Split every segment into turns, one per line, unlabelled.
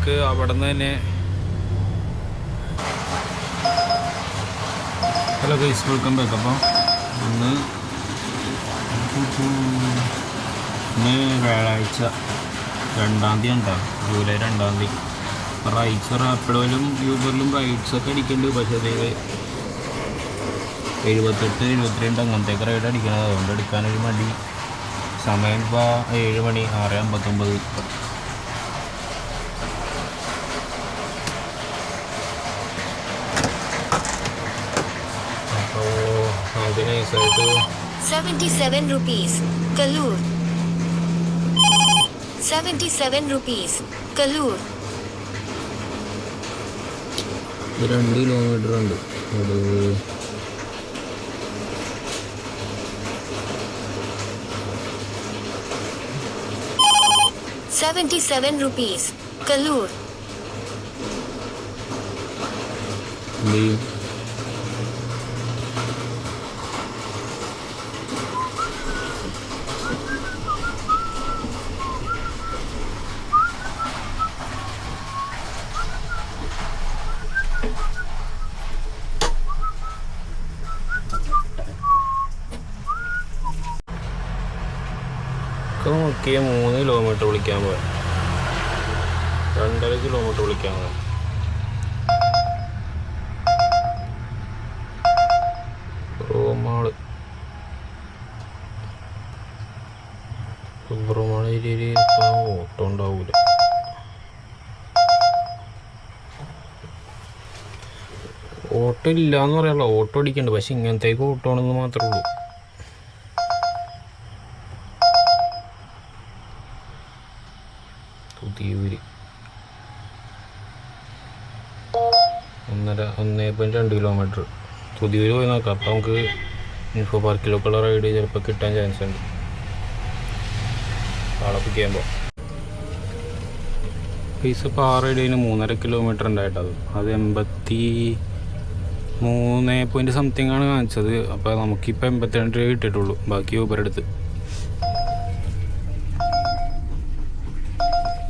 നമുക്ക് അവിടെ നിന്ന് തന്നെ ഹലോ ഗൈസ്, വെൽക്കം ബാക്ക്. അപ്പോൾ ഇന്ന് വ്യാഴാഴ്ച 2-ാം തീയതി ഉണ്ടാവും, ജൂലൈ 2-ാം തീയതി. റൈഡ്സ് റാപ്പിഡോയിലും യൂബറിലും റൈഡ്സൊക്കെ അടിക്കുന്നുണ്ട്. പക്ഷേ അത് 78, 72 അങ്ങനത്തെയൊക്കെ റൈഡ് അടിക്കണത്. അതുകൊണ്ട് എടുക്കാനൊരു മടി. സമയം ഇപ്പോൾ 7 മണി, 6:59. അപ്പോൾ നമുക്ക് നൈസായിട്ട്
77 rupees, Kallur. 77 rupees, Kallur.
2 kilometre ഉണ്ട്. അത്
77 rupees, Kallur.
നോക്കിയ 3 കിലോമീറ്റർ വിളിക്കാൻ പോയ 2.5 കിലോമീറ്റർ വിളിക്കാൻ പോയ റോമാള് ഏരിയയിൽ ഇപ്പോൾ ഓട്ടോ ഉണ്ടാവൂല. ഓട്ടോ ഇല്ലയെന്ന് പറയാനുള്ള, ഓട്ടോ അടിക്കണ്ട്. പക്ഷെ ഇങ്ങനത്തേക്ക് ഓട്ടോ ആണെന്ന് മാത്രമേ ഉള്ളൂ. പുതിയൂര് 1.2 കിലോമീറ്റർ. പുതിയൂര് പോയി നോക്കാം. അപ്പോൾ നമുക്ക് ഇൻഫോ പാർക്കിലൊക്കെയുള്ള റൈഡ് ചിലപ്പോൾ കിട്ടാൻ ചാൻസ് ഉണ്ട്. ആളെ പിക്ക് ചെയ്യുമ്പോൾ പൈസ ഇപ്പോൾ 6 റൈഡിന് 3.5 കിലോമീറ്റർ ഉണ്ടായിട്ടത്. അത് 83 സംതിങ് ആണ് കാണിച്ചത്. അപ്പോൾ നമുക്കിപ്പോൾ 82 രൂപ കിട്ടിയിട്ടുള്ളൂ. ബാക്കി ഊബർ എടുത്ത്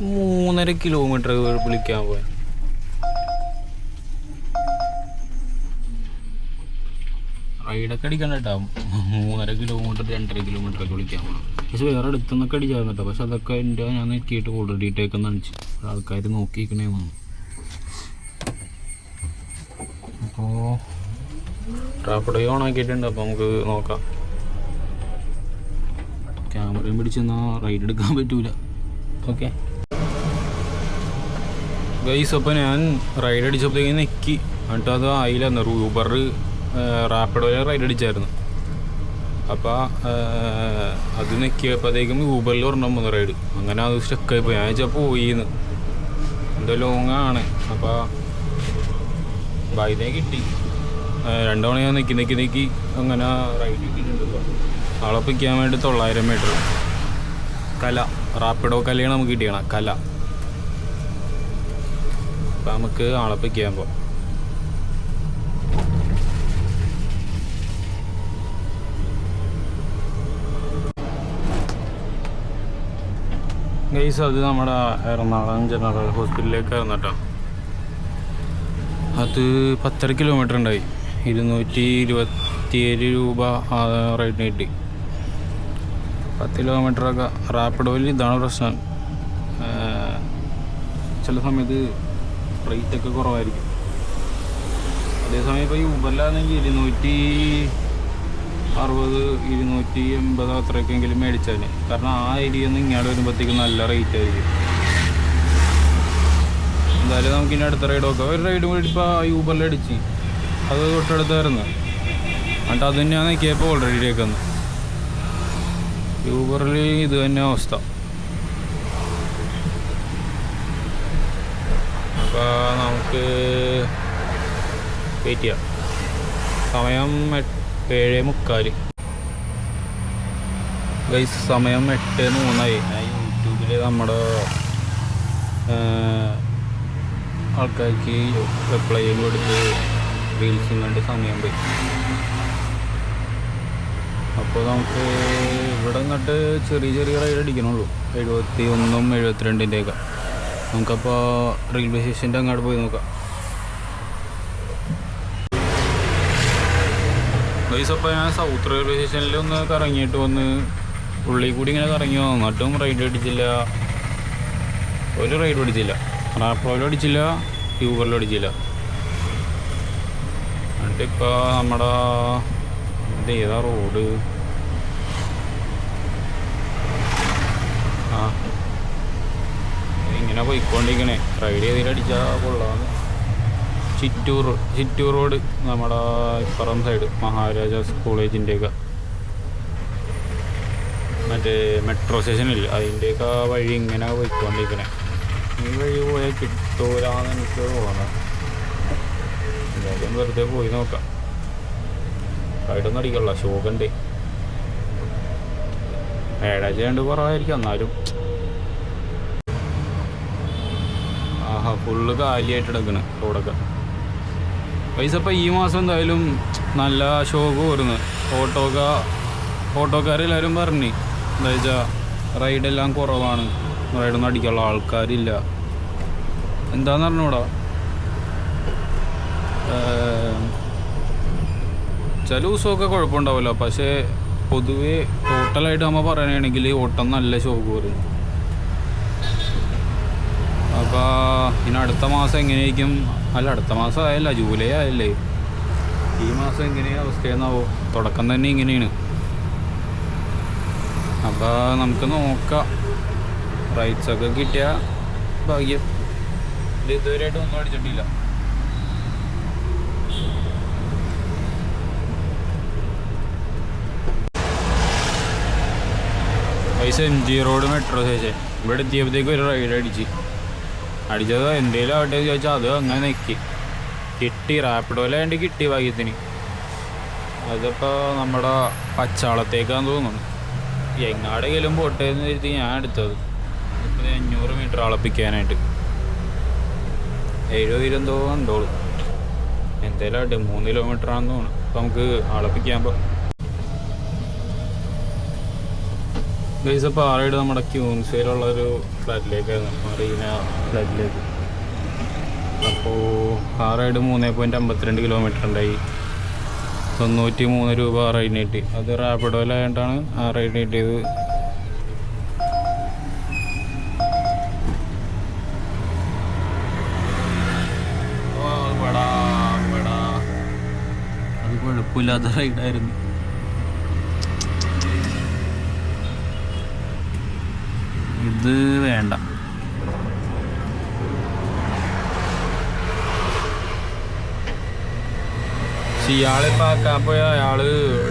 3.5 കിലോമീറ്റർ വിളിക്കാൻ പോയാൽ റൈഡൊക്കെ അടിക്കാൻ കേട്ടോ. 3.5 കിലോമീറ്റർ 2.5 കിലോമീറ്റർ ഒക്കെ വിളിക്കാൻ പോകണം. പക്ഷെ വേറെ അടുത്തുനിന്നൊക്കെ അടിച്ചായിരുന്നു കേട്ടോ. പക്ഷെ അതൊക്കെ ഞാൻ നെറ്റിയിട്ട് ഓൾറെഡി ഇട്ടേക്കെന്ന് അടിച്ചു. ആൾക്കാർ നോക്കിയിരിക്കണേ വന്നു. അപ്പോൾ റാപ്പിഡോ ഓൺ ആക്കിയിട്ടുണ്ട്. അപ്പോൾ നമുക്ക് നോക്കാം. ക്യാമറയും പിടിച്ചെന്നാൽ റൈഡ് എടുക്കാൻ പറ്റൂല. ഓക്കെ ഗൈസ്, അപ്പോൾ ഞാൻ റൈഡ് അടിച്ചപ്പോഴത്തേക്കും നെക്കി. എന്നിട്ട് അത് ആയില്ലായിരുന്നു. Uber റാപ്പിഡോയിൽ ride അടിച്ചായിരുന്നു. അപ്പോൾ അത് നെക്കിയപ്പോഴത്തേക്കും ഊബറിൽ ഒരെണ്ണം വന്നു റൈഡ്. അങ്ങനെ അത് സ്റ്റക്കായിപ്പോയി. ഞാൻ വെച്ചാൽ പോയിന്ന് എന്തോ ലോങ്ങാണ്. അപ്പോൾ ബൈനെ കിട്ടി. 2 തവണ ഞാൻ നെക്കി അങ്ങനെ റൈഡ് കിട്ടിയിട്ടുണ്ട്. ആളെ പിക്കാൻ വേണ്ടി 900 മീറ്റർ കല, റാപ്പിഡോ കലയാണ് നമുക്ക് കിട്ടിയണം. കല. അപ്പം നമുക്ക് ആളെ പിക്ക് ചെയ്യാൻ പോകാം. ഗൈസ്, അത് നമ്മുടെ എറണാകുളം ജനറൽ ഹോസ്പിറ്റലിലേക്കായിരുന്നു കേട്ടോ. അത് 10.5 കിലോമീറ്റർ ഉണ്ടായി. 227 രൂപ റൈഡിന് കിട്ടി. 10 കിലോമീറ്ററൊക്കെ റാപ്പിഡോയിൽ ഇതാണ് പ്രശ്നം. ചില സമയത്ത് റേറ്റൊക്കെ കുറവായിരിക്കും. അതേസമയം ഇപ്പോൾ യൂബറിലാണെങ്കിൽ 260, 280 അത്രയൊക്കെയെങ്കിലും മേടിച്ചാൽ. കാരണം ആ ഏരിയയിൽ നിന്ന് ഇങ്ങോട്ട് വരുമ്പോഴത്തേക്കും നല്ല റേറ്റ് ആയിരിക്കും. എന്തായാലും നമുക്ക് ഇനി അടുത്ത റൈഡ് നോക്കാം. ഒരു റൈഡ് കൂടി ഇപ്പോൾ യൂബറിൽ അടിച്ച് അത് തൊട്ടടുത്തായിരുന്നു. എന്നിട്ട് അത് തന്നെയാണ് നോക്കിയപ്പോൾ ഓൾറെഡി കേൾക്കുന്നത്. യൂബറിൽ ഇത് തന്നെ അവസ്ഥ. അപ്പോൾ നമുക്ക് വെയിറ്റ് ചെയ്യാം. സമയം 7:45. ഗൈസ്, സമയം 8:03. ഞാൻ യൂട്യൂബിൽ നമ്മുടെ ആൾക്കാർക്ക് റിപ്ലൈ കൊടുത്ത് റീൽസും കണ്ട് സമയം പോയി. അപ്പോൾ നമുക്ക് ഇവിടെ നിന്നിട്ട് ചെറിയ ചെറിയ റൈഡ് അടിക്കണുള്ളൂ. 71, 72 നമുക്കപ്പോൾ റെയിൽവേ സ്റ്റേഷൻ്റെ അങ്ങോട്ട് പോയി നോക്കാം. അപ്പോൾ ഞാൻ സൗത്ത് റെയിൽവേ സ്റ്റേഷനിൽ ഒന്ന് കറങ്ങിയിട്ട് വന്ന് ഉള്ളിൽ കൂടി ഇങ്ങനെ കറങ്ങി വന്നിട്ടും റൈഡ് അടിച്ചില്ല, ഒരു റൈഡ് അടിച്ചില്ല. റാപ്പിഡോയിലും അടിച്ചില്ല, യൂബറിലും അടിച്ചില്ല. എന്നിട്ടിപ്പോൾ നമ്മുടെ ഏതാ റോഡ്, ആ ഇങ്ങനെ പോയിക്കൊണ്ടിരിക്കണേ. റൈഡ് ചെയ്തിട്ട് അടിച്ചാൽ കൊള്ളാന്ന്. ചിറ്റൂർ റോഡ്, നമ്മുടെ ഇപ്പുറം സൈഡ് മഹാരാജാസ് കോളേജിൻ്റെയൊക്കെ മറ്റേ മെട്രോ സ്റ്റേഷനില്ല, അതിൻ്റെയൊക്കെ വഴി ഇങ്ങനെ പോയിക്കൊണ്ടിരിക്കണേ. ഈ വഴി പോയാൽ കിട്ടൂലാന്ന് എനിക്ക് തോന്നണം. എന്തായാലും വെറുതെ പോയി നോക്കാം. റൈഡൊന്നും അടിക്കല്ല, ഷോക്കുണ്ട്. ഏഴാഴ്ച കണ്ട് കുറവായിരിക്കും, എന്നാലും ആഹാ ഫുള്ള് കാലിയായിട്ട് എടുക്കണം റോഡൊക്കെ. പൈസ ഇപ്പം ഈ മാസം എന്തായാലും നല്ല ഷോക്ക് വരുന്നു. ഓട്ടോക്കാരെല്ലാവരും പറഞ്ഞു എന്താ വെച്ചാൽ റൈഡെല്ലാം കുറവാണ്, റൈഡൊന്നും അടിക്കാനുള്ള ആൾക്കാരില്ല. എന്താന്ന് പറഞ്ഞൂടാ, ചില ദിവസമൊക്കെ കുഴപ്പമുണ്ടാവില്ല, പക്ഷേ പൊതുവേ ടോട്ടലായിട്ട് നമ്മൾ പറയുകയാണെങ്കിൽ ഓട്ടം നല്ല ഷോക്ക് വരും. അപ്പോൾ ഇനി അടുത്ത മാസം എങ്ങനെയായിരിക്കും, അല്ല അടുത്ത മാസം ആയല്ല, ജൂലൈ ആയല്ലേ, ഈ മാസം എങ്ങനെയാണ് അവസ്ഥയെന്നാവോ. തുടക്കം തന്നെ ഇങ്ങനെയാണ്. അപ്പോൾ നമുക്ക് നോക്കാം. റൈറ്റ്സൊക്കെ കിട്ടിയാൽ ഭാഗ്യം. ഇത് ഇതുവരെയായിട്ട് ഒന്നും അടിച്ചിട്ടില്ല. പൈസ MG റോഡ് മെട്രോ സ്റ്റേഷൻ ഇവിടെ എത്തിയപ്പോഴത്തേക്ക് ഒരു റൈഡ് അടിച്ചത് എന്തേലും ആവട്ടെ ചോദിച്ചാൽ അത് അങ്ങനെ കിട്ടി. റാപ്പിഡോയിലാണ്ട് കിട്ടി ഭാഗ്യത്തിന്. അതിപ്പോൾ നമ്മുടെ പച്ചാളത്തേക്കാന്ന് തോന്നുന്നു. എങ്ങാടെങ്കിലും പോട്ടെ എന്ന് കരുതി ഞാൻ എടുത്തത്. ഇപ്പോൾ 500 മീറ്റർ അളപ്പിക്കാനായിട്ട് 70 എന്തോ ഉണ്ടോളൂ, എന്തേലും ആവട്ടെ. 3 കിലോമീറ്ററാണെന്ന് തോന്നുന്നു. അപ്പോൾ നമുക്ക് അളപ്പിക്കാൻ ഗൈസ്. അപ്പോൾ ആറേഡ് നമ്മുടെ ക്യൂൻസിലുള്ളൊരു ഫ്ലാറ്റിലേക്കായിരുന്നു, മറീന ഫ്ലാറ്റിലേക്ക്. അപ്പോൾ ആ റൈഡ് 3.52 കിലോമീറ്റർ ഉണ്ടായി. 93 രൂപ റൈഡിന് കിട്ടി. അത് റാപ്പിഡോയിലായതുകൊണ്ടാണ് ആ റൈഡിന് കിട്ടിയത്. അത് കുഴപ്പമില്ലാത്ത റൈഡായിരുന്നു. ഇത് വേണ്ട. ഇയാളിപ്പോൾ ആക്കാൻ പോയ അയാൾ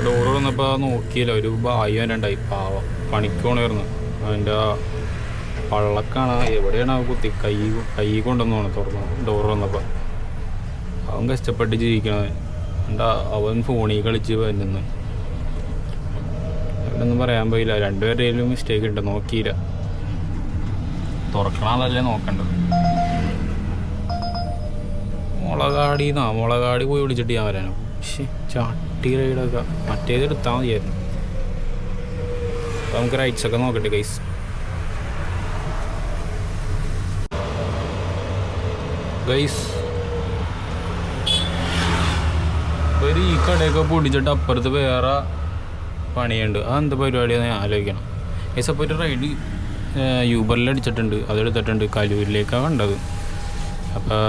ഡോറ് വന്നപ്പോൾ നോക്കിയില്ല. ഒരു ഭാഗ്യം രണ്ടായി. പാവം പണിക്കോണായിരുന്നു. അതിൻ്റെ പള്ളക്കാണ് എവിടെയാണ് കുത്തി കൈ കൊണ്ടുവന്നു തുറന്നു ഡോറ് വന്നപ്പോൾ. അവൻ കഷ്ടപ്പെട്ട് ജീവിക്കണത്. എന്താ അവൻ ഫോണിൽ കളിച്ച് വരുന്നു. അവനൊന്നും പറയാൻ പോയില്ല. രണ്ടുപേരുടെയും മിസ്റ്റേക്ക് ഉണ്ട്, നോക്കിയില്ല. തുറക്കണതല്ലേ നോക്കേണ്ടത്. മുളകാടി പോയി വിളിച്ചിട്ട് ഞാൻ വരാനോ. പക്ഷേ ചാട്ടി റൈഡൊക്കെ മറ്റേത് എടുത്താൽ മതിയായിരുന്നു. അപ്പം നമുക്ക് റൈറ്റ്സൊക്കെ നോക്കട്ടെ ഗൈസ്. ഒരു ഈ കടയൊക്കെ പൊടിച്ചിട്ട് അപ്പുറത്ത് വേറെ പണിയുണ്ട്. അതെന്ത് പരിപാടിയാണെന്ന് ഞാൻ ആലോചിക്കണം ഗൈസ്. അപ്പോൾ ഒരു റൈഡ് യൂബറിൽ അടിച്ചിട്ടുണ്ട്, അതെടുത്തിട്ടുണ്ട്. കലൂരിലേക്കാണ് കണ്ടത്. അപ്പോൾ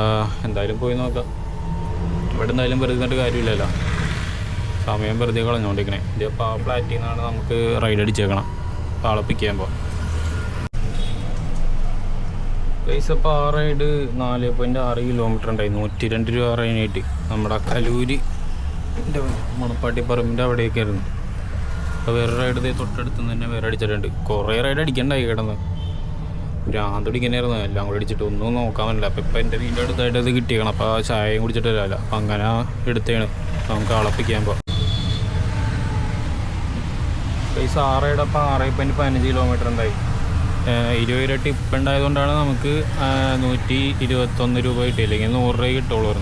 എന്തായാലും പോയി നോക്കാം. ഇവിടെ എന്തായാലും വെറുതെ നിന്നിട്ട് കാര്യമില്ലല്ലോ, സമയം വെറുതെ കളഞ്ഞുകൊണ്ടിരിക്കണേ. ഇതിപ്പോൾ ആ ഫ്ലാറ്റിൽ നിന്നാണ് നമുക്ക് റൈഡ് അടിച്ചേക്കണം പാളപ്പിക്കുമ്പോൾ. പൈസ ഇപ്പോൾ ആ റൈഡ് 4.6 കിലോമീറ്റർ ഉണ്ടായി. 102 രൂപ റൈനായിട്ട് നമ്മുടെ കലൂര് മണപ്പാട്ടിപ്പറമ്പിൻ്റെ അവിടെയൊക്കെയായിരുന്നു. അപ്പോൾ വേറെ റൈഡ് തൊട്ടടുത്ത് തന്നെ വേറെ അടിച്ചിട്ടുണ്ട്. കുറേ റൈഡ് അടിക്കണ്ടായി കിടന്ന് ഭ്രാന്തടിക്കാനായിരുന്നു. എല്ലാം കൂടി അടിച്ചിട്ട് ഒന്നും നോക്കാൻ പറ്റില്ല. അപ്പോൾ ഇപ്പം എൻ്റെ വീടിൻ്റെ അടുത്തായിട്ട് അത് കിട്ടിയേക്കണം. അപ്പോൾ ചായയും കുടിച്ചിട്ടില്ല. അപ്പം അങ്ങനെ എടുത്തേണ് നമുക്ക് അളപ്പിക്കാൻ പോകാം. പൈസ 6 അപ്പോൾ 6.15 കിലോമീറ്റർ ഉണ്ടായി. 20 രൂപ ടിപ്പ് ഉണ്ടായതുകൊണ്ടാണ് നമുക്ക് 121 രൂപ കിട്ടി. അല്ലെങ്കിൽ 100 രൂപ കിട്ടുള്ളൂ.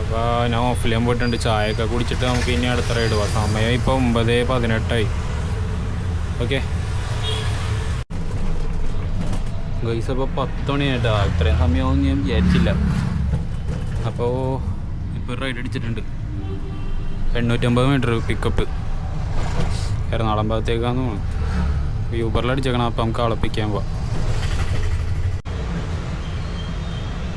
അപ്പോൾ ഞാൻ ഓഫിലേൻ പോയിട്ടുണ്ട്. ചായയൊക്കെ കുടിച്ചിട്ട് നമുക്ക് ഇനി അടുത്ത റൈഡ് പോകാം. സമയം ഇപ്പോൾ 9:18. ഓക്കെ ഗൈസ് അപ്പോൾ 10 മണിയായിട്ടാ, ഇത്രയും സമയമാവും ഞാൻ വിചാരിച്ചില്ല. അപ്പോൾ ഇപ്പോൾ റൈഡ് അടിച്ചിട്ടുണ്ട് 850 മീറ്റർ പിക്കപ്പ് എറണാകുളം ഭാഗത്തേക്കാന്ന് തോന്നുന്നു. യൂബറിൽ അടിച്ചേക്കണം. അപ്പോൾ നമുക്ക് കളപ്പിക്കാൻ പോവാം.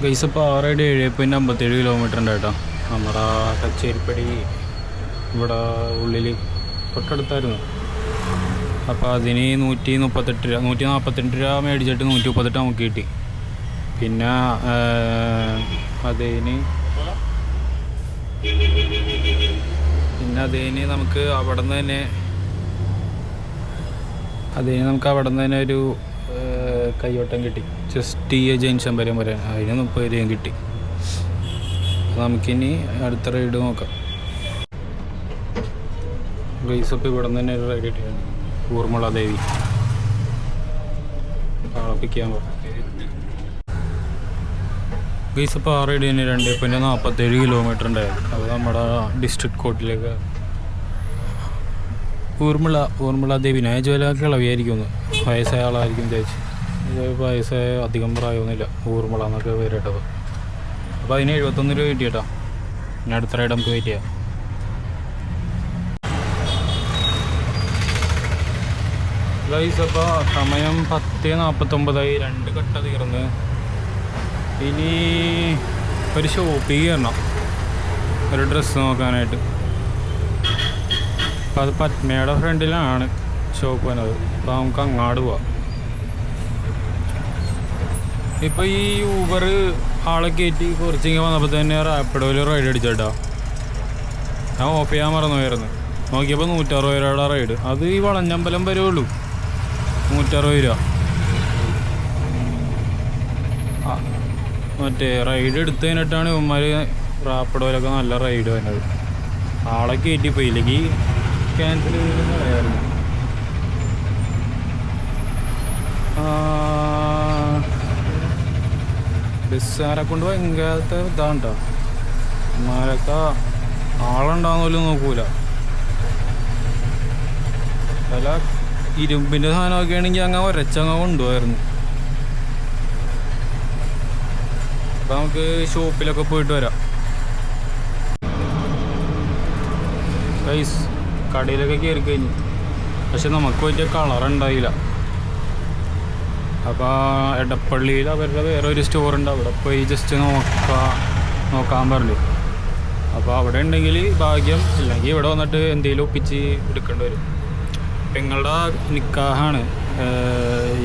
ഗൈസ് ഇപ്പോൾ 6.7.57 കിലോമീറ്റർ ഉണ്ട് കേട്ടോ. നമ്മുടെ കച്ചേരിപ്പടി ഇവിടെ ഉള്ളിൽ തൊട്ടടുത്തായിരുന്നു. അപ്പോൾ അതിന് 138 രൂപ 148 രൂപ മേടിച്ചിട്ട് 138 നമുക്ക് കിട്ടി. പിന്നെ അതിന് നമുക്ക് അവിടെ നിന്ന് തന്നെ ഒരു കയ്യോട്ടം കിട്ടി. ജസ്റ്റ് ഈ ജംഗ്ഷൻ വരെ പറയാൻ അതിന് 30 രൂപയും കിട്ടി. അപ്പോൾ നമുക്കിനി അടുത്ത റൈഡ് നോക്കാം. ഗൈസ് അപ്പോൾ ഇവിടെ നിന്ന് തന്നെ ഒരു റൈഡ് കിട്ടിയിട്ടുണ്ട്. ഊർമിള ദേവി കളപ്പിക്കാൻ പോകും. ഗൈസ് ഇപ്പോൾ 6 തന്നെ 2.47 കിലോമീറ്റർ ഉണ്ടായിരുന്നു. അത് നമ്മുടെ ഡിസ്ട്രിക്ട് കോർട്ടിലേക്ക്. ഊർമിള ദേവി ഞാൻ കിളവിയായിരിക്കും, വയസ്സായ ആളായിരിക്കും ചേച്ചി. വയസ്സായ അധികം പ്രായമൊന്നുമില്ല. ഊർമിള എന്നൊക്കെ പേര് കേട്ടത്. അപ്പോൾ അതിന് 71 രൂപ കിട്ടി കേട്ടോ. പിന്നെ അടുത്ത റൈഡ് നമുക്ക് വെയിറ്റ് ചെയ്യാം. ഗൈസ് അപ്പോൾ സമയം 10:49. 2 കട്ട തീർന്ന്. ഇനി ഒരു ഷോപ്പിൽ കയറണം, ഒരു ഡ്രസ്സ് നോക്കാനായിട്ട്. അപ്പോൾ അത് പത്മയുടെ ഫ്രണ്ടിലാണ് ഷോപ്പ് വന്നത്. അപ്പോൾ നമുക്ക് അങ്ങാട് പോവാം. ഇപ്പോൾ ഈ ഊബർ ആളെ കയറ്റി കുറച്ചിങ്ങനെ വന്നപ്പോൾ തന്നെ റാപ്പിഡോയിൽ റൈഡ് അടിച്ചേട്ടാ. ഞാൻ ഓഫ് ചെയ്യാൻ മറന്നുപോയിരുന്നു. നോക്കിയപ്പോൾ 160 രൂപയുടെ റൈഡ്. അത് ഈ വളഞ്ഞമ്പലം വരെ ഉള്ളൂ. 160 രൂപ. മറ്റേ റൈഡ് എടുത്ത് കഴിഞ്ഞിട്ടാണ് ഇവന്മാർ റാപ്പിഡോയിലൊക്കെ നല്ല റൈഡ് വരുന്നത്. ആളെ കയറ്റിപ്പോയി, ഇല്ലെങ്കിൽ ക്യാൻസൽ ചെയ്തെന്ന് പറയാമായിരുന്നു. ബസ്സുകാരെ കൊണ്ട് ഭയങ്കരത്തെ ഇതാണ് കേട്ടോ. ഇവന്മാരൊക്കെ ആളുണ്ടാകുന്ന പോലും നോക്കൂല. പല ഇരുമ്പിൻ്റെ സാധനമൊക്കെ ആണെങ്കിൽ അങ്ങ് ഒരച്ചങ്ങ് കൊണ്ടുപോയിരുന്നു. അപ്പം നമുക്ക് ഷോപ്പിലൊക്കെ പോയിട്ട് വരാം. ഗൈസ് കടയിലൊക്കെ കയറി കഴിഞ്ഞു, പക്ഷെ നമുക്ക് പറ്റിയ കളറുണ്ടായില്ല. അപ്പോൾ എടപ്പള്ളിയിൽ അവരുടെ വേറെ ഒരു സ്റ്റോറുണ്ട്, അവിടെ പോയി ജസ്റ്റ് നോക്കാൻ പറഞ്ഞു. അപ്പോൾ അവിടെ ഉണ്ടെങ്കിൽ ഭാഗ്യം, ഇല്ലെങ്കിൽ ഇവിടെ വന്നിട്ട് എന്തെങ്കിലും ഒപ്പിച്ച് എടുക്കേണ്ടി വരും. പെങ്ങളുടെ നിക്കാഹാണ്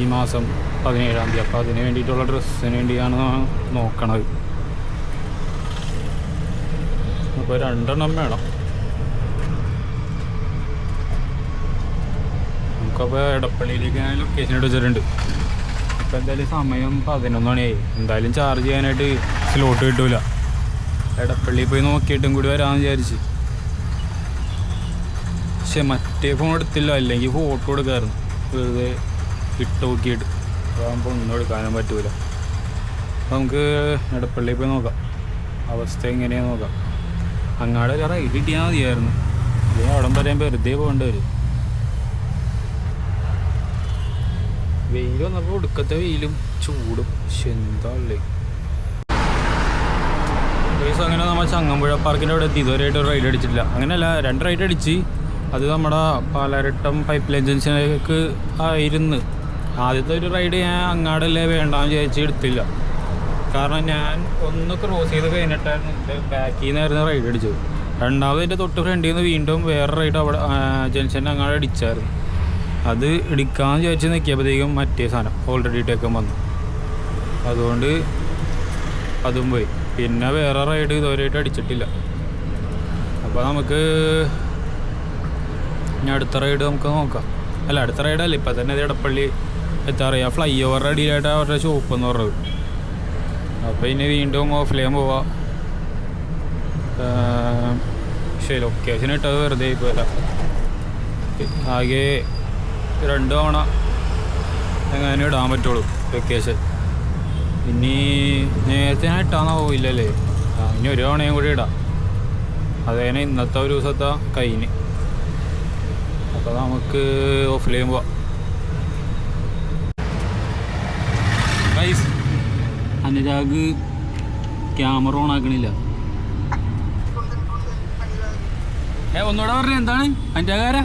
ഈ മാസം 17-ാം തീയതി. അപ്പോൾ അതിന് വേണ്ടിയിട്ടുള്ള ഡ്രസ്സിന് വേണ്ടിയാണ് നോക്കണത്. അപ്പോൾ 2 വേണം നമുക്കപ്പോൾ എടപ്പള്ളിയിലേക്ക് ഞാൻ ലൊക്കേഷൻ എടുത്തിട്ടുണ്ട്. ഇപ്പോൾ എന്തായാലും സമയം 11 മണിയായി. എന്തായാലും ചാർജ് ചെയ്യാനായിട്ട് സ്ലോട്ട് കിട്ടൂല. എടപ്പള്ളിയിൽ പോയി നോക്കിയിട്ടും കൂടി വരാമെന്ന് വിചാരിച്ച്. പക്ഷെ മറ്റേ ഫോൺ എടുത്തില്ല, അല്ലെങ്കിൽ ഫോട്ടോ എടുക്കാമായിരുന്നു. വെറുതെ ഇട്ട് നോക്കിയിട്ട് അതാകുമ്പോൾ ഒന്നും എടുക്കാനും പറ്റൂല. അപ്പോൾ നമുക്ക് എടപ്പള്ളിയിൽ പോയി നോക്കാം, അവസ്ഥ എങ്ങനെയാണെന്ന് നോക്കാം. അങ്ങാട് ഒരു റൈഡ് കിട്ടിയാൽ മതിയായിരുന്നു. അല്ലെങ്കിൽ അവിടെ പറയാൻ വെറുതെ പോകേണ്ടി വരും. വെയിൽ വന്നപ്പോൾ ഒടുക്കത്തെ വെയിലും ചൂടും. പക്ഷെ എന്താ ഉള്ളേ. ദിവസം അങ്ങനെ നമ്മൾ ചങ്ങമ്പുഴ പാർക്കിൻ്റെ അവിടെ എത്തി. ഇതുവരെയായിട്ട് ഒരു റൈഡ് അടിച്ചിട്ടില്ല. അങ്ങനെയല്ല, 2 റൈഡ് അടിച്ച്. അത് നമ്മുടെ പാലാരട്ടം പൈപ്പ് ലൈൻ ജംഗ്ഷനിലേക്ക് ആയിരുന്നു. ആദ്യത്തെ ഒരു റൈഡ് ഞാൻ അങ്ങാടല്ലേ വേണ്ടാന്ന് വിചാരിച്ച് എടുത്തില്ല. കാരണം ഞാൻ ഒന്ന് ക്രോസ് ചെയ്ത് കഴിഞ്ഞിട്ടായിരുന്നു എൻ്റെ ബാക്കിൽ നിന്നായിരുന്നു റൈഡ് അടിച്ചത്. രണ്ടാമത് എൻ്റെ തൊട്ട് ഫ്രണ്ടിൽ നിന്ന് വീണ്ടും വേറെ റൈഡ് അവിടെ ജംഗ്ഷൻ്റെ അങ്ങാട് അടിച്ചായിരുന്നു. അത് എടുക്കാമെന്ന് വിചാരിച്ച് നിൽക്കിയപ്പോഴത്തേക്കും മറ്റേ സാധനം ഓൾറെഡി ടേക്കം വന്നു. അതുകൊണ്ട് അതും പോയി. പിന്നെ വേറെ റൈഡ് ഇതുവരെയായിട്ട് അടിച്ചിട്ടില്ല. അപ്പോൾ നമുക്ക് ഇനി അടുത്ത റൈഡ് നമുക്ക് നോക്കാം. അല്ല, അടുത്ത റൈഡല്ല, ഇപ്പം തന്നെ എടപ്പള്ളി എത്താറിയാം. ഫ്ലൈ ഓവറിൻ്റെ അടിയിലായിട്ട് അവരുടെ ഷോപ്പ് എന്ന് പറഞ്ഞത്. അപ്പോൾ ഇനി വീണ്ടും ഓഫ്ലൈൻ പോവാം. പക്ഷേ ലൊക്കേഷൻ ഇട്ടത് വെറുതെ പോയല്ല. ആകെ 2 തവണ എങ്ങനെ ഇടാൻ പറ്റുള്ളൂ ലൊക്കേഷൻ. ഇനി നേരത്തെ ഞാൻ ഇട്ടാന്നാ പോയില്ലല്ലേ. ഇനി 1 തവണയും കൂടി ഇടാം. അതേനെ ഇന്നത്തെ ഒരു ദിവസത്തെ കയ്യിന്. അപ്പോൾ നമുക്ക് ഓഫ്ലൈൻ പോവാം. അനുരാഗ് ക്യാമറ ഓൺ ആക്കണില്ല. ഒന്നുകൂടെ പറഞ്ഞ എന്താണ് അനുരാഗാരാ?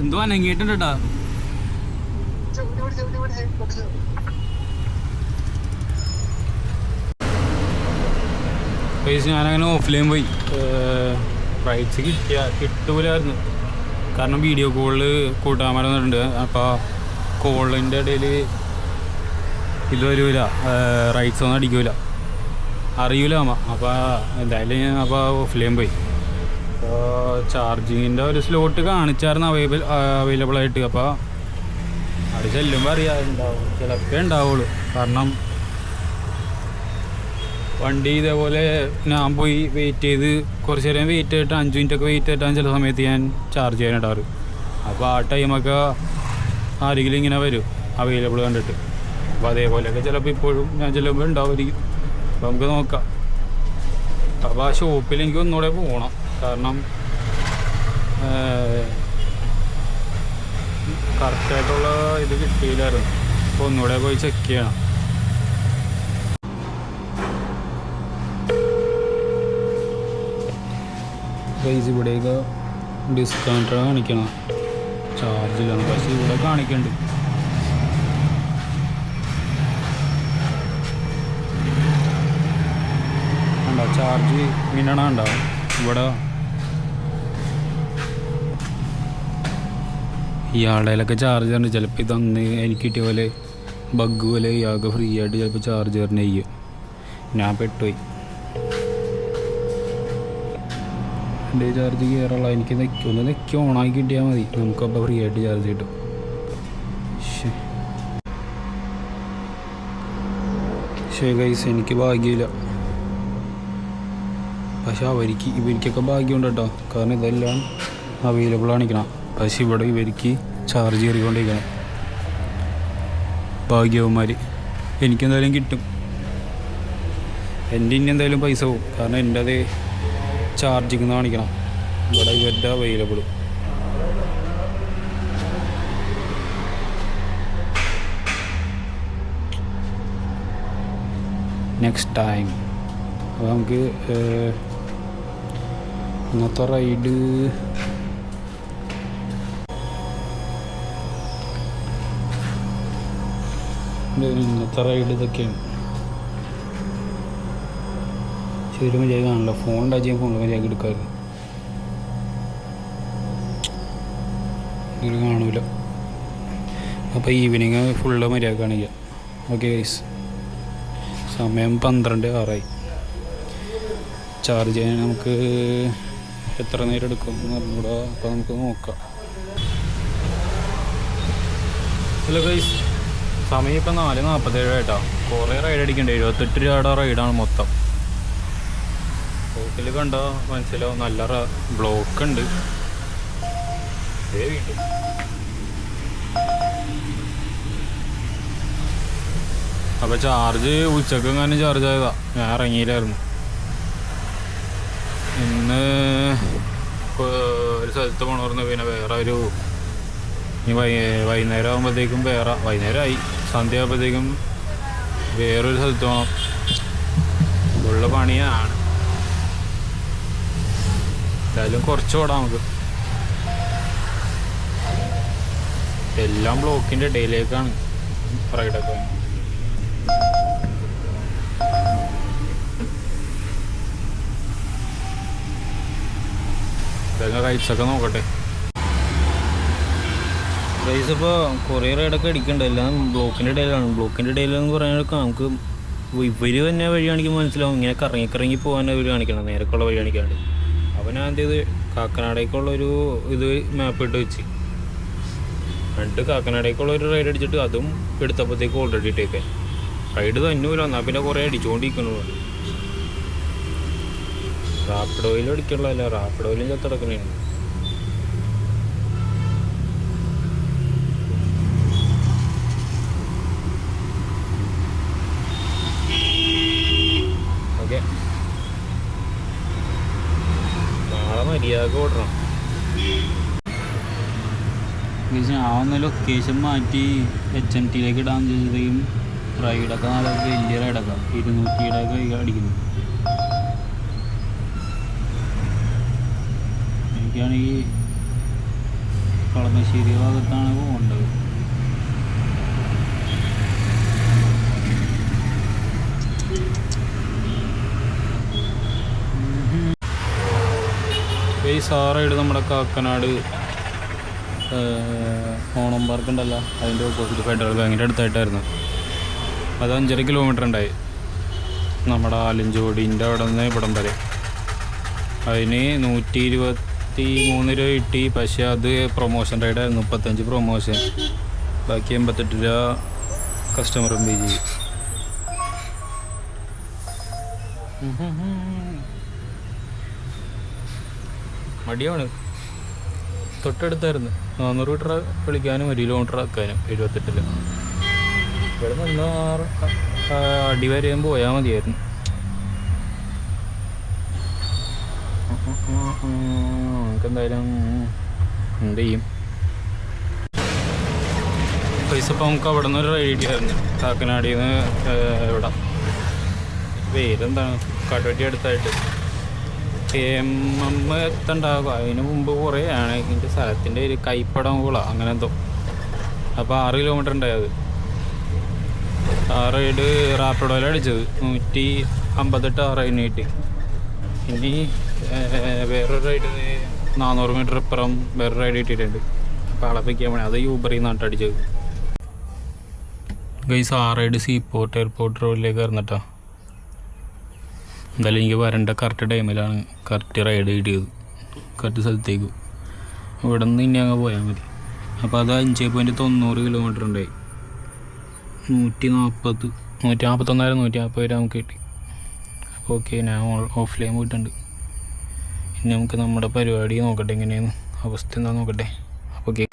എന്തോ അനങ്ങിയിട്ടുണ്ട് കേട്ടാ. ഞാനങ്ങനെ ഓഫ്ലൈൻ പോയി. റൈറ്റ്സ് കിട്ടൂലായിരുന്നു. കാരണം വീഡിയോ കോളിൽ കൂട്ടാൻ വന്നിട്ടുണ്ട്. അപ്പോൾ കോളിൻ്റെ ഇടയിൽ ഇത് വരില്ല, റൈറ്റ്സ് ഒന്നും അടിക്കൂല, അറിയൂല അമ്മ. അപ്പോൾ എന്തായാലും ഞാൻ ഓഫ്ലൈൻ പോയി. അപ്പോൾ ചാർജിങ്ങിൻ്റെ ഒരു സ്ലോട്ട് കാണിച്ചായിരുന്നു അവൈലബിൾ ആയിട്ട്. അപ്പോൾ അവിടെ ചെല്ലുമ്പോൾ അറിയാം ഉണ്ടാവും, ചിലപ്പോൾ ഉണ്ടാവുള്ളൂ. കാരണം വണ്ടി ഇതേപോലെ ഞാൻ പോയി വെയിറ്റ് ചെയ്ത് കുറച്ച് നേരം വെയിറ്റ് ചെയ്തിട്ട് 5 മിനിറ്റൊക്കെ വെയിറ്റ് ചെയ്തിട്ടാണ് ചില സമയത്ത് ഞാൻ ചാർജ് ചെയ്യാനിടാറ്. അപ്പോൾ ആ ടൈമൊക്കെ ആരെങ്കിലും ഇങ്ങനെ വരും അവൈലബിൾ കണ്ടിട്ട്. അപ്പോൾ അതേപോലെയൊക്കെ ചിലപ്പോൾ ഇപ്പോഴും ഞാൻ ചെല്ലുമ്പോൾ ഉണ്ടാവുമായിരിക്കും. അപ്പോൾ നമുക്ക് നോക്കാം. അപ്പോൾ ആ ഷോപ്പിൽ എനിക്ക് ഒന്നുകൂടെ പോകണം. കാരണം കറക്റ്റായിട്ടുള്ള ഇത് കിട്ടിയില്ലായിരുന്നു. അപ്പോൾ ഒന്നുകൂടെ പോയി ചെക്ക് ചെയ്യണം. പ്രൈസ് ഇവിടെയൊക്കെ ഡിസ്കൗണ്ടാണ് കാണിക്കണം, ചാർജിലാണ്. പക്ഷേ ഇവിടെ കാണിക്കുന്നുണ്ട്. ഉണ്ടോ ചാർജ് മിന്നണ ഉണ്ടാവും ഇവിടെ. ഇയാളുടെയിലൊക്കെ ചാർജ് ഉണ്ട്. ചിലപ്പോൾ ഇതന്ന് എനിക്ക് കിട്ടിയ പോലെ ബഗ് പോലെ ഇയാൾക്ക് ഫ്രീ ആയിട്ട് ചിലപ്പോൾ ചാർജ് തരുന്ന ചെയ്യും. ഞാൻ പെട്ടുപോയി. എൻ്റെ ചാർജ് കയറുള്ള എനിക്ക് നെക്കി ഓണാക്കി കിട്ടിയാൽ മതി, നമുക്കപ്പോൾ ഫ്രീ ആയിട്ട് ചാർജ് കിട്ടും. പക്ഷേ ഗൈസ് എനിക്ക് ഭാഗ്യമില്ല. പക്ഷെ ഇവർക്കൊക്കെ ഭാഗ്യമുണ്ട് കേട്ടോ. കാരണം ഇതെല്ലാം അവൈലബിൾ ആണിക്കണം. പക്ഷെ ഇവിടെ ഇവർക്ക് ചാർജ് കയറിക്കൊണ്ടിരിക്കണം. ഭാഗ്യവന്മാർ. എനിക്കെന്തായാലും കിട്ടും. എൻ്റെ ഇനി എന്തായാലും പൈസ പോകും. കാരണം എൻ്റെ അത് ചാർജിങ് കാണിക്കണം. ഇവിടെ ഇവരുടെ അവൈലബിൾ. നെക്സ്റ്റ് ടൈം അപ്പോൾ നമുക്ക് ഇന്നത്തെ റൈഡ് ഇതൊക്കെയാണ്. ശരി മര്യാദ കാണില്ല. ഫോൺ ടച്ച് ചെയ്യാൻ ഫോണിൽ മര്യാദ എടുക്കാറ് ഇത് കാണൂല. അപ്പോൾ ഈവനിങ് ഫുള്ള് മര്യാദ കാണിക്കുക. ഓക്കെ ഗൈസ്, സമയം 12:06. ചാർജ് ചെയ്യാൻ നമുക്ക് എത്ര നേരം എടുക്കും എന്ന് പറഞ്ഞുകൂടാ. അപ്പോൾ നമുക്ക് നോക്കാം. ഹലോ ഗൈസ്, സമയം ഇപ്പം 4:47 ആയിട്ടാ. കുറേ റൈഡ് അടിക്കണ്ടേ. 78 രൂപയുടെ റൈഡാണ് മൊത്തം. ഹോട്ടൽ കണ്ടാൽ മനസ്സിലാവും നല്ല ബ്ലോക്ക് ഉണ്ട്. വീട്ടും അപ്പോൾ ചാർജ് ഉച്ചക്ക് എങ്ങാനും ചാർജ് ആയതാ. ഞാൻ ഇറങ്ങിയില്ലായിരുന്നു. ഇന്ന് ഒരു സ്ഥലത്ത് പോകണമെന്ന്. പിന്നെ വേറെ ഒരു വൈകുന്നേരം ആകുമ്പോഴത്തേക്കും വൈകുന്നേരമായി സന്ധ്യ ആകുമ്പോഴത്തേക്കും വേറൊരു സ്ഥലത്ത് പോകണം. ഉള്ള പണിയാണ്. എന്തായാലും കുറച്ച് ഓടാം നമുക്ക്. എല്ലാം ബ്ലോക്കിൻ്റെ ഇടയിലേക്കാണ് റൈഡൊക്കെ. എന്തായാലും റൈഡ്സൊക്കെ നോക്കട്ടെ. റൈസ് ഇപ്പോൾ കുറേ റൈഡൊക്കെ അടിക്കണ്ട. എല്ലാം ബ്ലോക്കിൻ്റെ ഇടയിലാണ്. ബ്ലോക്കിൻ്റെ ഇടയിലെന്ന് പറയാനൊക്കെ നമുക്ക് ഇവർ തന്നെ വഴി കാണിക്കുമ്പോൾ മനസ്സിലാവും. ഇങ്ങനെ കറങ്ങി പോകാൻ അവർ കാണിക്കണം, നേരക്കുള്ള വഴി കാണിക്കാണ്ട്. അപ്പോൾ ഞാൻ എന്ത് ചെയ്ത് കാക്കനാടേക്കുള്ളൊരു ഇത് മാപ്പ് ഇട്ട് വെച്ച്, എന്നിട്ട് കാക്കനാടേക്കുള്ളൊരു റൈഡ് അടിച്ചിട്ട് അതും എടുത്തപ്പോഴത്തേക്ക് ഓൾറെഡി ഇട്ടേക്കാൻ റൈഡ് തന്നൂല. എന്നാൽ പിന്നെ കുറേ അടിച്ചുകൊണ്ടിരിക്കണു. റാപ്പിഡോയിൽ അടിക്കണല്ലോ, റാപ്പിഡോയിലും ചത്തടക്കണേ. ഓക്കെ, നാളെ മര്യാദ ഓടണം. ഞാൻ ഒന്ന് ലൊക്കേഷൻ മാറ്റി HMTയിലേക്ക് ഇടാൻ ചെയ്തതും റൈഡൊക്കെ നല്ല വലിയ റൈഡൊക്കെ 200 അടിക്കുന്നു. എനിക്കാണെങ്കിൽ കളമശ്ശേരി ഭാഗത്താണ് പോകേണ്ടത്. ഈ സാറൈഡ് നമ്മുടെ കാക്കനാട് ഓണം പാർക്ക് ഉണ്ടല്ലോ, അതിൻ്റെ ഓപ്പോസിറ്റ് ഫെഡറൽ ബാങ്കിൻ്റെ അടുത്തായിട്ടായിരുന്നു. അത് 5.5 കിലോമീറ്റർ ഉണ്ടായി നമ്മുടെ ആലഞ്ചോടിൻ്റെ അവിടെ നിന്ന് ഇവിടം വരെ. അതിന് 123 രൂപ കിട്ടി. പക്ഷേ അത് പ്രൊമോഷൻ റൈഡായിരുന്നു, 35 പ്രൊമോഷൻ, ബാക്കി 88 രൂപ കസ്റ്റമർ പേ ചെയ്യും. മടിയാണ്. തൊട്ടടുത്തായിരുന്നു, 400 മീറ്റർ വിളിക്കാനും 1 കിലോമീറ്റർ ആക്കാനും 78. ഇവിടെ നിന്ന് അടി വരെയും പോയാൽ മതിയായിരുന്നു. നമുക്കെന്തായാലും എന്ത് ചെയ്യും. പൈസ ഇപ്പം നമുക്ക് അവിടെ നിന്ന് ഒരു റൈഡ് ആയിരുന്നു കാക്കനാടിയിൽ നിന്ന്. ഇവിടെ പേരെന്താണ്, കടുവട്ടി അടുത്തായിട്ട് എത്തണ്ടാകുക. അതിന് മുമ്പ് കുറേ ആണ് ഇതിൻ്റെ സ്ഥലത്തിൻ്റെ ഒരു കൈപ്പടം കൂള അങ്ങനെ എന്തോ. അപ്പോൾ 6 കിലോമീറ്റർ ഉണ്ടായത്. ആ റൈഡ് റാപ്പിഡോയിലാണ് അടിച്ചത്, 158 റൈഡിന് കിട്ടി. ഇനി വേറൊരു റൈഡിന് 400 മീറ്റർ ഇപ്പുറം വേറെ റൈഡ് കിട്ടിയിട്ടുണ്ട്. അപ്പോൾ അളപ്പിക്കാൻ വേണ്ടി അത് യൂബറിൽ നിന്നാണ് അടിച്ചത്. ഗൈസ്, ആ റൈഡ് സീപോർട്ട് എയർപോർട്ട് റോഡിലേക്ക് ഇറന്നിട്ടാ. എന്തായാലും എനിക്ക് വരേണ്ട കറക്റ്റ് ടൈമിലാണ് കറക്റ്റ് റൈഡ് കിട്ടിയത്, കറക്റ്റ് സ്ഥലത്തേക്ക്. ഇവിടെ നിന്ന് ഇനി അങ്ങ് പോയാൽ മതി. അപ്പോൾ അത് 5.90 കിലോമീറ്റർ ഉണ്ടായി. 141 140 നമുക്ക് കിട്ടി. അപ്പോൾ ഓക്കെ, ഞാൻ ഓഫ്ലൈൻ പോയിട്ടുണ്ട്. ഇനി നമുക്ക് നമ്മുടെ പരിപാടി നോക്കട്ടെ, എങ്ങനെയാണ് അവസ്ഥ എന്താ നോക്കട്ടെ. ഓക്കെ,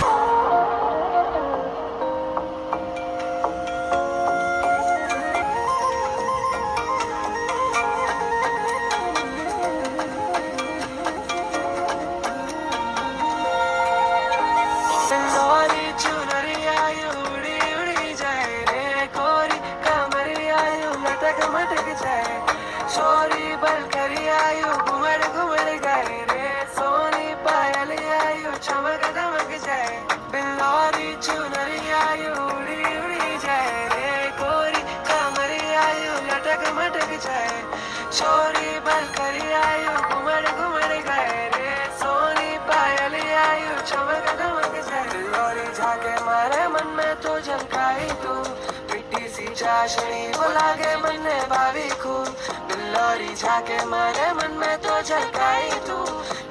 चाशनी वो लागे मन में भाभी खूब, बिल्लोरी झाके मारे मन में तो झलकाई तू।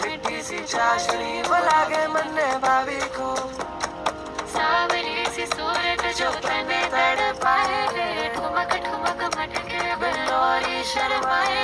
मिट्टी सी चाशनी वो लागे मन में भाभी खूब, सावरी सी सूरत जो तने तड़पाए रे, ठुमक ठुमक मटके बिल्लोरी शर्माए